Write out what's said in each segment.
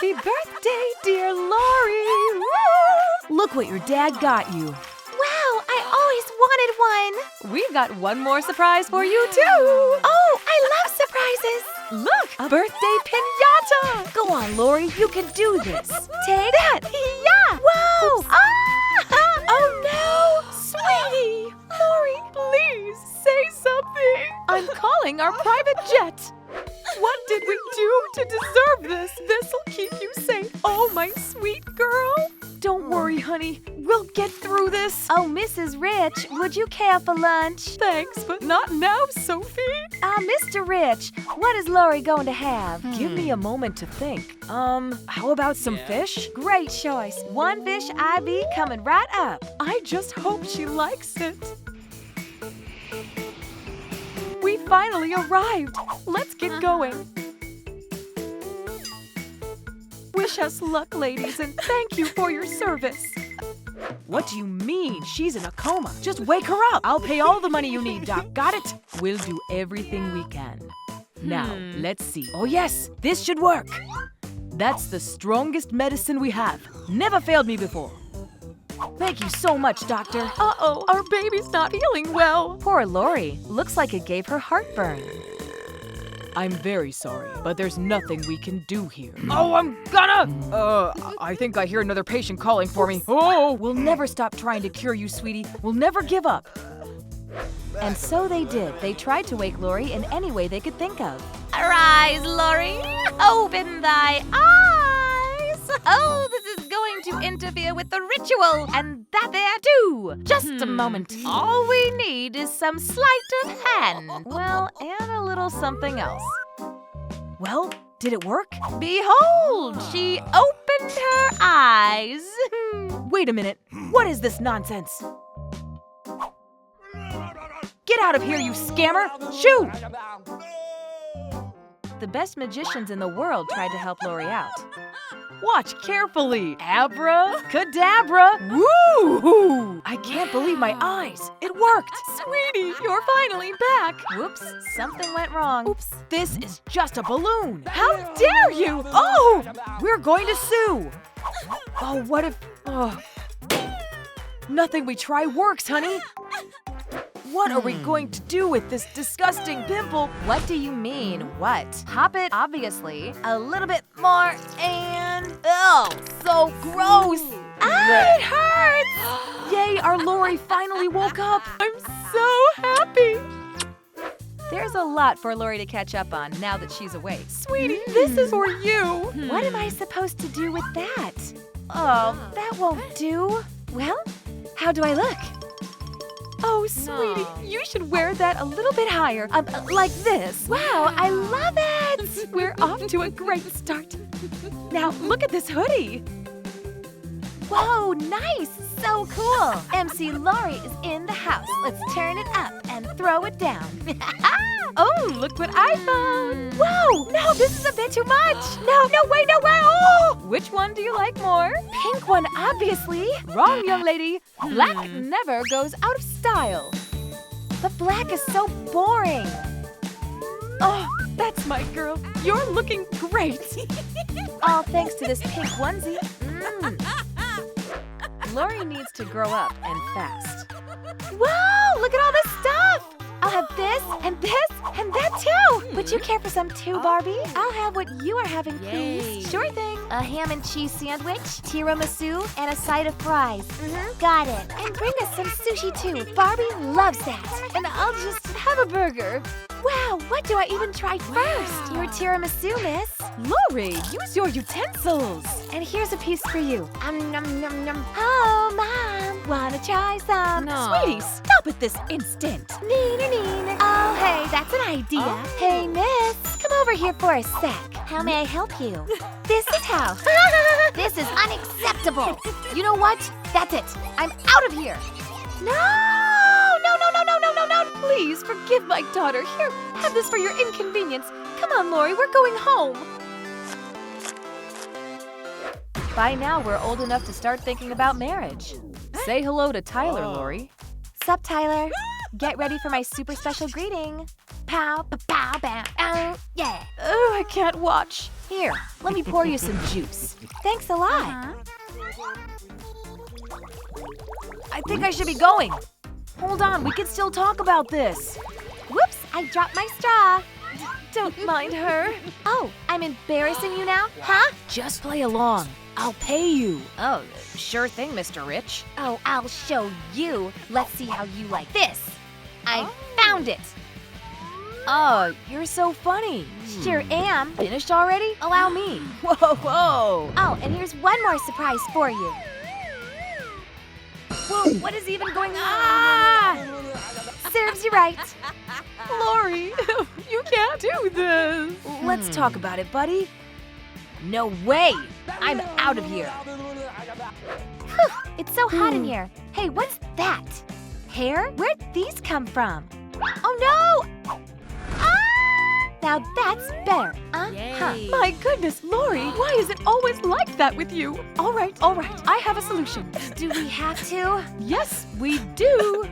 Happy birthday, dear Lori! Woo! Look what your dad got you. Wow, I always wanted one. We've got one more surprise for you, too. Oh, I love surprises. Look, a birthday piñata. Go on, Lori, you can do this. Take that. Yeah. Whoa! Ah! Oh, no. Sweetie. Lori, please say something. I'm calling our private jet. What did we do to deserve this? This'll keep you safe. Oh, my sweet girl. Don't worry, honey. We'll get through this. Oh, Mrs. Rich, would you care for lunch? Thanks, but not now, Sophie. Mr. Rich, what is Lori going to have? Give me a moment to think. How about some fish? Great choice. One fish IV coming right up. I just hope she likes it. We finally arrived. Let's get going. Wish us luck, ladies, and thank you for your service. What do you mean? She's in a coma. Just wake her up. I'll pay all the money you need, Doc. Got it? We'll do everything we can. Now, let's see. Oh, yes, this should work. That's the strongest medicine we have. Never failed me before. Thank you so much, Doctor. Uh-oh, our baby's not feeling well. Poor Lori. Looks like it gave her heartburn. I'm very sorry, but there's nothing we can do here. Oh, I'm gonna! I think I hear another patient calling for me. Oh! We'll never stop trying to cure you, sweetie. We'll never give up. And so they did. They tried to wake Lori in any way they could think of. Arise, Lori. Open thy eyes. Oh, this is going to interfere with the ritual, and that there too. Just a moment. All we need is some sleight of hand. Well, and a little something else. Well, did it work? Behold, she opened her eyes. Wait a minute. What is this nonsense? Get out of here, you scammer! Shoo! The best magicians in the world tried to help Lori out. Watch carefully. Abracadabra. Woo! I can't believe my eyes. It worked. Sweetie, you're finally back. Whoops, something went wrong. Oops, this is just a balloon. How dare you? Oh, we're going to sue. Oh, what if... Nothing we try works, honey. What are we going to do with this disgusting pimple? What do you mean, what? Pop it, obviously. A little bit more, and... Oh, so gross! Ah, it hurts! Yay, our Lori finally woke up. I'm so happy. There's a lot for Lori to catch up on now that she's awake. Sweetie, this is for you. What am I supposed to do with that? Oh, that won't do. Well, how do I look? Oh, sweetie, you should wear that a little bit higher, like this. Wow, I love it! We're off to a great start. Now, look at this hoodie. Whoa, nice! So cool! MC Lori is in the house. Let's turn it up and throw it down. Oh, look what I found. Whoa! No, this is a bit too much! No, way! Oh! Which one do you like more? Pink one, obviously. Wrong, young lady. Black never goes out of style. But black is so boring. Oh, that's my girl. You're looking great. All thanks to this pink onesie. Lori needs to grow up and fast. Whoa, look at all this stuff! I'll have this, and this, and that too! Would you care for some too, Barbie? I'll have what you are having, please. Sure thing. A ham and cheese sandwich, tiramisu, and a side of fries. Got it. And bring us some sushi too. Barbie loves that. And I'll just have a burger. Wow, what do I even try first? Your tiramisu, miss. Lori, use your utensils. And here's a piece for you. Nom, nom, nom. Oh, Mom, wanna try some? No. Sweetie, stop it this instant. Neener. Oh, hey, that's an idea. Oh. Hey, miss, come over here for a sec. How may I help you? This is how. This is unacceptable. You know what? That's it. I'm out of here. No! Please forgive my daughter. Here, have this for your inconvenience. Come on, Lori, we're going home. By now, we're old enough to start thinking about marriage. Say hello to Tyler, Lori. Sup, Tyler? Get ready for my super special greeting. Pow, pow, pow, pow, yeah. Oh, I can't watch. Here, let me pour you some juice. Thanks a lot. I think I should be going. Hold on, we can still talk about this. Whoops, I dropped my straw. Don't mind her. Oh, I'm embarrassing you now? Huh? Just play along. I'll pay you. Oh, sure thing, Mr. Rich. Oh, I'll show you. Let's see how you like this. I found it. Oh, you're so funny. Sure am. Finished already? Allow me. Whoa, whoa. Oh, and here's one more surprise for you. Whoa, what is even going on? Serves you right. Lori, you can't do this. Let's talk about it, buddy. No way. I'm out of here. Whew, it's so hot in here. Hey, what's that? Hair? Where'd these come from? Oh no! Ah! Now that's better. Uh-huh. My goodness, Lori, why is it always like that with you? All right, I have a solution. Do we have to? Yes, we do.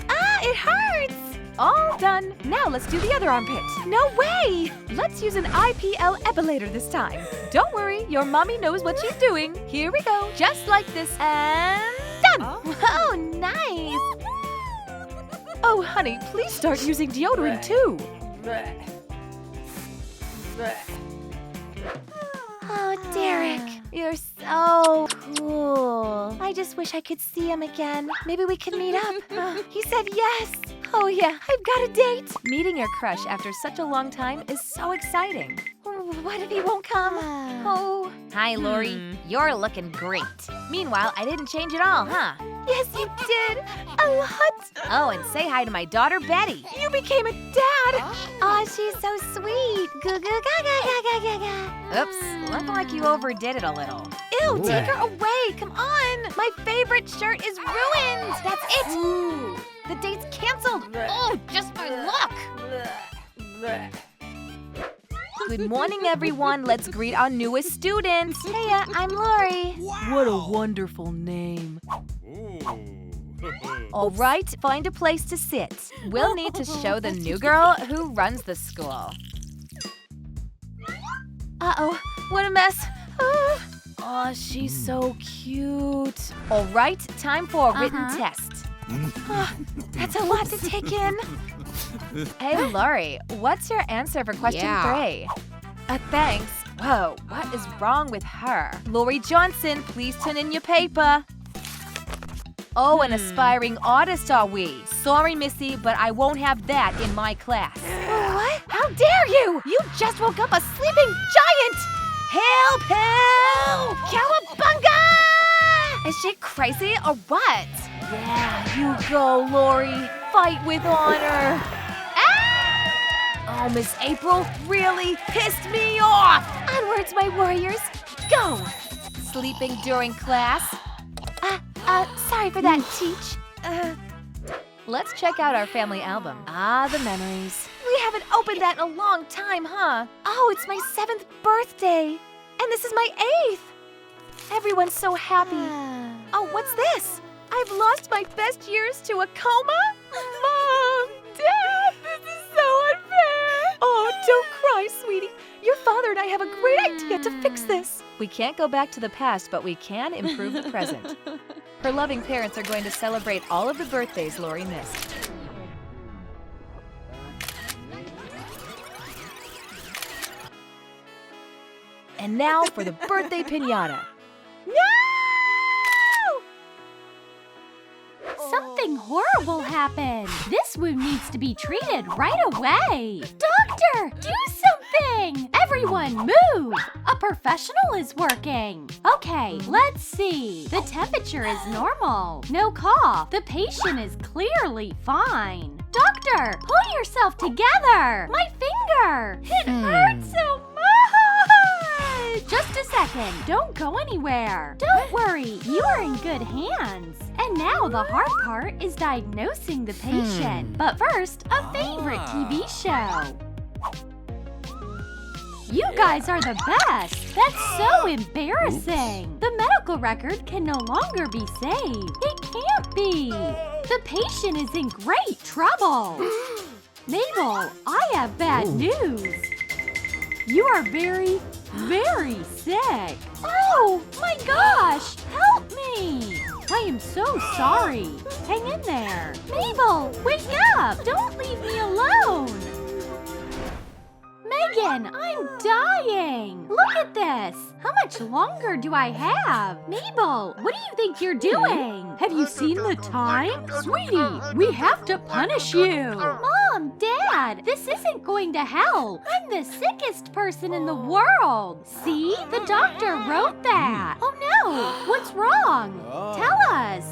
Ah, it hurts! All done. Now let's do the other armpit. No way! Let's use an IPL epilator this time. Don't worry, your mommy knows what she's doing. Here we go, just like this, and done! Oh, nice! Oh, honey, please start using deodorant too. Oh, Derek, you're so cool. I just wish I could see him again. Maybe we could meet up. He said yes. Oh yeah, I've got a date. Meeting your crush after such a long time is so exciting. What if he won't come? Oh. Hi, Lori. You're looking great. Meanwhile, I didn't change at all, huh? Yes, you did. A lot. Oh, and say hi to my daughter, Betty. You became a dad. Oh, she's so sweet. Goo goo gaga gaga gaga. Oops, looked like you overdid it a little. Ew, take her away. Come on. My favorite shirt is ruined. That's it. Ooh. The date's canceled. Oh, just my luck. Good morning, everyone. Let's greet our newest student. Heya, I'm Lori. What a wonderful name. All right, find a place to sit. We'll need to show the new girl who runs the school. Uh-oh, what a mess. Oh, she's so cute. All right, time for a written test. That's a lot to take in. Hey, Lori, what's your answer for question 3? Thanks. Whoa, what is wrong with her? Lori Johnson, please turn in your paper. Oh, an aspiring artist are we? Sorry, Missy, but I won't have that in my class. What? How dare you? You just woke up a sleeping giant! Help, help! Cowabunga! Is she crazy or what? Yeah, you go, Lori. Fight with honor. Oh, Miss April really pissed me off. Onwards, my warriors. Go! Sleeping during class? Sorry for that, Teach. Let's check out our family album. Ah, the memories. We haven't opened that in a long time, huh? Oh, it's my 7th birthday. And this is my 8th. Everyone's so happy. Oh, what's this? I've lost my best years to a coma? Mom! Dad! This is so unfair! Oh, don't cry, sweetie. Your father and I have a great idea to fix this. We can't go back to the past, but we can improve the present. Her loving parents are going to celebrate all of the birthdays Lori missed. And now for the birthday piñata. No! Something horrible happened. This wound needs to be treated right away. Doctor, do something! Everyone, move! A professional is working. Okay, let's see. The temperature is normal. No cough. The patient is clearly fine. Doctor, pull yourself together. My finger. It hurts so much. Just a second. Don't go anywhere. Don't worry. You are in good hands. And now the hard part is diagnosing the patient. But first, a favorite TV show. You guys are the best! That's so embarrassing! The medical record can no longer be saved. It can't be! The patient is in great trouble! Mabel, I have bad news! You are very very sick. Oh my gosh, help me. I am so sorry. Hang in there. Mabel, wake up. Don't leave me alone. Megan, I'm dying. Look at this. How much longer do I have? Mabel, what do you think you're doing? Have you seen the time? Sweetie, we have to punish you. Mom, Dad, this isn't going to help. I'm the sickest person in the world. See, the doctor wrote that. Oh no, what's wrong? Tell us.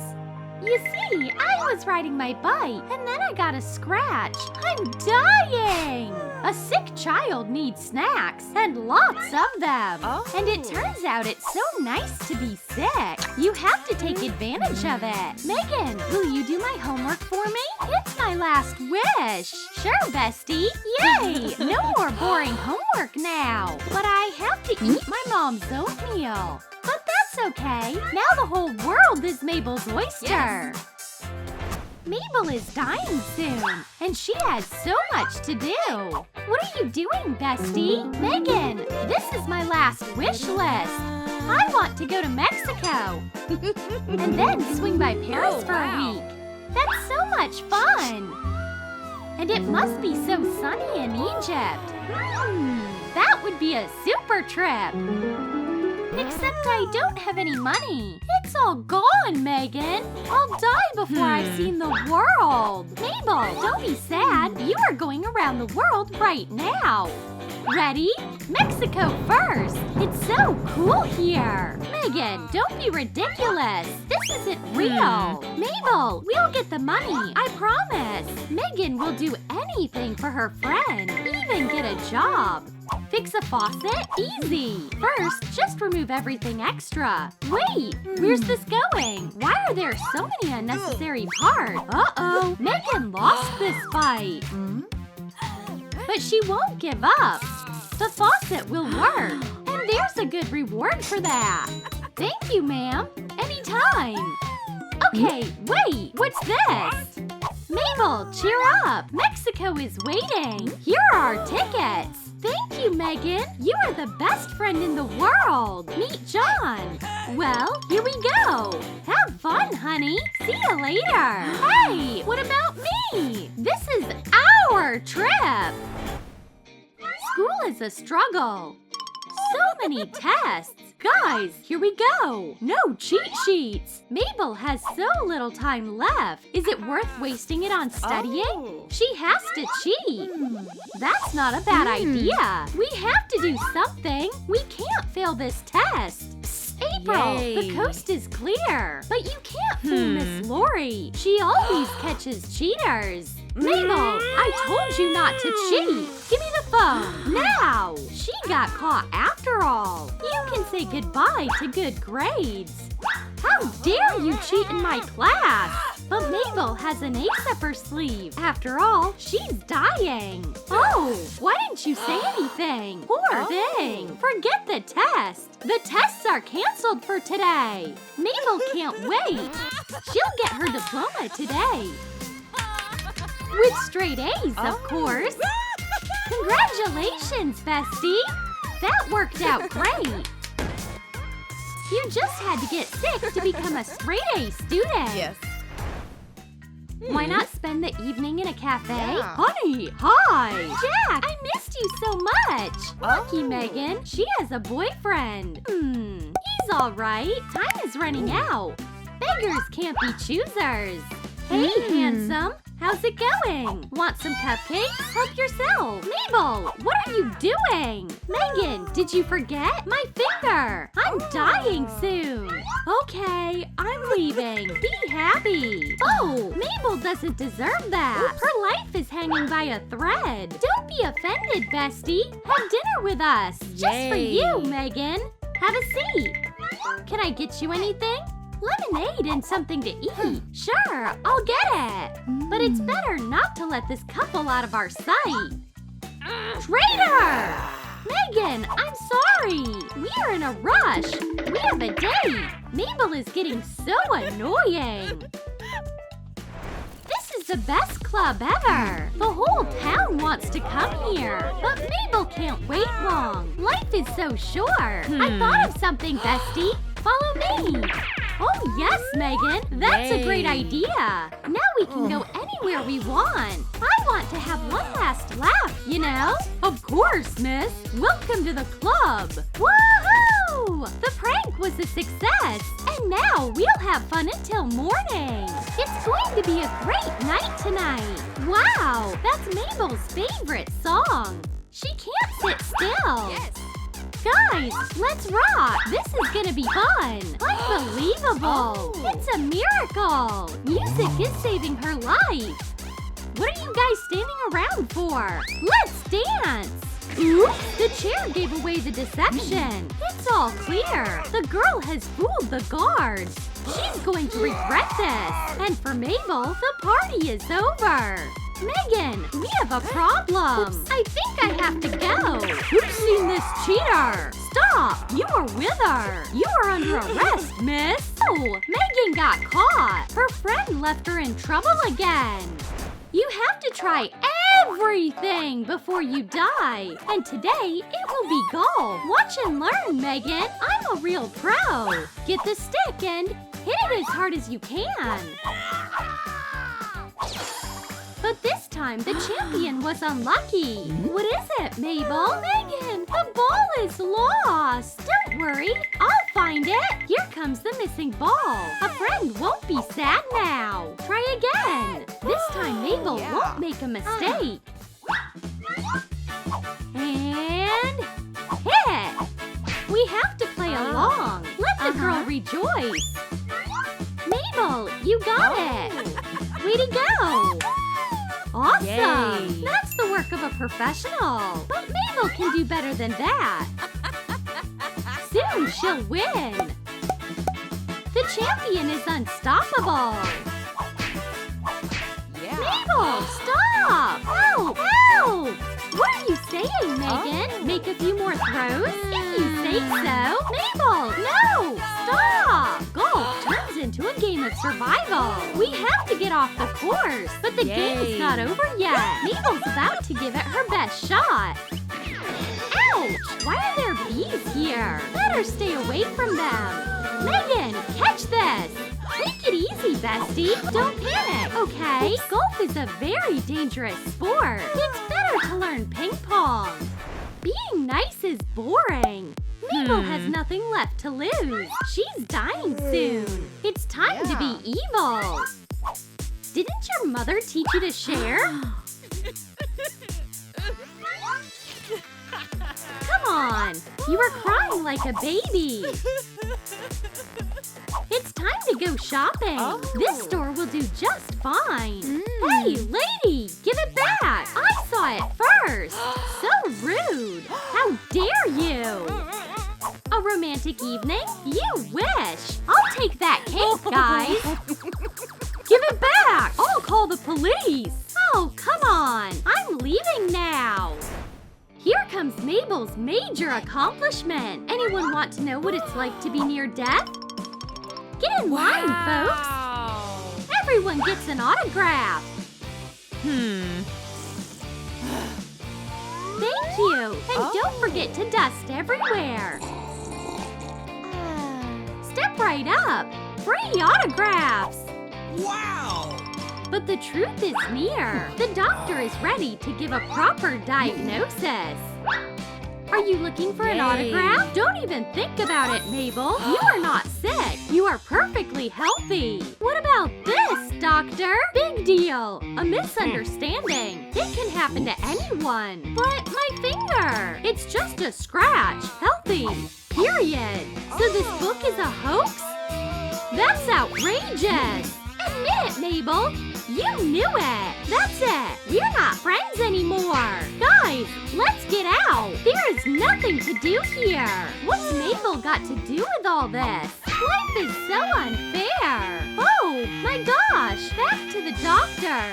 You see, I was riding my bike, and then I got a scratch. I'm dying! A sick child needs snacks, and lots of them. And it turns out it's so nice to be sick. You have to take advantage of it. Megan, will you do my homework for me? It's my last wish. Sure, bestie. Yay! No more boring homework now. But I have to eat my mom's oatmeal. But that's okay. Now the whole world is Mabel's oyster. Mabel is dying soon, and she has so much to do. What are you doing, bestie? Megan, this is my last wish list. I want to go to Mexico and then swing by Paris for a week. That's so much fun. And it must be so sunny in Egypt. That would be a super trip. Except I don't have any money. It's all gone, Megan. I'll die before I've seen the world. Mabel, don't be sad. You are going around the world right now. Ready? Mexico first. It's so cool here. Megan, don't be ridiculous. This isn't real. Mabel, we'll get the money. I promise. Megan will do anything for her friend. Even get a job. Fix a faucet? Easy. First, just remove everything extra. Wait, where's this going? Why are there so many unnecessary parts? Uh-oh, Megan lost this fight. But she won't give up. The faucet will work. And there's a good reward for that. Thank you, ma'am. Anytime. Okay, wait, what's this? Mabel, cheer up. Mexico is waiting. Here are our tickets. Thank you, Megan. You are the best friend in the world. Meet John. Well, here we go. Have fun, honey. See you later. Hey, what about me? This is our trip. School is a struggle. So many tests. Guys, here we go. No cheat sheets. Mabel has so little time left. Is it worth wasting it on studying? She has to cheat. That's not a bad idea. We have to do something. We can't fail this test. April, the coast is clear. But you can't fool Miss Lori. She always catches cheaters. Mabel, I told you not to cheat. Give me the phone, now. She got caught after all. You can say goodbye to good grades. How dare you cheat in my class? But Mabel has an ace up her sleeve. After all, she's dying. Oh, why didn't you say anything? Poor thing. Forget the test. The tests are canceled for today. Mabel can't wait. She'll get her diploma today. With straight A's, of course. Congratulations, bestie. That worked out great. You just had to get sick to become a straight A student. Yes. Why not spend the evening in a cafe? Yeah. Honey, hi. Jack, I missed you so much. Lucky Megan, she has a boyfriend. He's all right. Time is running out. Beggars can't be choosers. Hey, handsome. How's it going? Want some cupcakes? Help yourself. Mabel, what are you doing? Megan, did you forget? My finger. I'm dying soon. Okay, I'm leaving. Be happy. Oh, Mabel doesn't deserve that. Her life is hanging by a thread. Don't be offended, bestie. Have dinner with us. Just for you, Megan. Have a seat. Can I get you anything? Lemonade and something to eat. Sure, I'll get it. But it's better not to let this couple out of our sight. Traitor! Megan, I'm sorry. We are in a rush. We have a date. Mabel is getting so annoying. This is the best club ever. The whole town wants to come here, but Mabel can't wait long. Life is so short. I thought of something, bestie. Follow me. Oh, yes, Megan. That's a great idea. Now we can go anywhere we want. I want to have one last laugh, you know? Of course, miss. Welcome to the club. Woohoo! The prank was a success. And now we'll have fun until morning. It's going to be a great night tonight. Wow, that's Mabel's favorite song. She can't sit still. Yes. Guys, let's rock! This is gonna be fun! Unbelievable! It's a miracle! Music is saving her life! What are you guys standing around for? Let's dance! Oops! The chair gave away the deception! It's all clear! The girl has fooled the guards! She's going to regret this! And for Mabel, the party is over! Megan, we have a problem. Oops. I think I have to go. Who's seen this cheater? Stop! You are with her. You are under arrest, miss. Oh, Megan got caught. Her friend left her in trouble again. You have to try everything before you die. And today, it will be golf. Watch and learn, Megan. I'm a real pro. Get the stick and hit it as hard as you can. But this time, the champion was unlucky. What is it, Mabel? Megan, the ball is lost. Don't worry, I'll find it. Here comes the missing ball. A friend won't be sad now. Try again. This time, Mabel won't make a mistake. And hit. We have to play along. Let the girl rejoice. Mabel, you got it. Way to go. Awesome! Yay. That's the work of a professional. But Mabel can do better than that. Soon she'll win. The champion is unstoppable. Yeah. Mabel, stop! Help! Help! What are you saying, Megan? Make a few more throws? If you say so. Mabel, no! Stop! Golf turns into a game of survival. We have to get off the course, but the game's not over yet. Mabel's about to give it her best shot. Ouch! Why are there bees here? Better stay away from them. Megan, catch this! Take it easy, bestie. Don't panic, okay? Golf is a very dangerous sport. It's better to learn ping pong. Being nice is boring. Mabel has nothing left to lose. She's dying soon. It's time to be evil. Didn't your mother teach you to share? Come on. You are crying like a baby. It's time to go shopping. This store will do just fine. Hey, lady, give it back. I saw it first. So rude. How dare you? A romantic evening? You wish. I'll take that cake, guys. Give it back. I'll call the police. Oh, come on. I'm leaving now. Here comes Mabel's major accomplishment. Anyone want to know what it's like to be near death? Get in line, folks. Everyone gets an autograph. Thank you. And don't forget to dust everywhere. Step right up. Free autographs. Wow! But the truth is near. The doctor is ready to give a proper diagnosis. Are you looking for an autograph? Don't even think about it, Mabel. You are not sick. You are perfectly healthy. What about this, doctor? Big deal. A misunderstanding. It can happen to anyone. But my finger. It's just a scratch. Healthy. Period. So this book is a hoax? That's outrageous. Admit it, Mabel. You knew it. That's it. We're not friends anymore. Guys, let's get out. There is nothing to do here. What's Mabel got to do with all this? Life is so unfair. Oh, my gosh. Back to the doctor.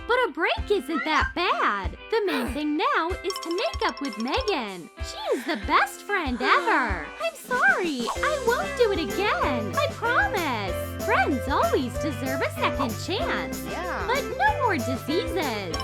But a break isn't that bad. The main thing now is to make up with Megan. She is the best friend ever. I'm sorry. I won't do it again. I promise. Friends always deserve a second chance. Yeah. But no more diseases.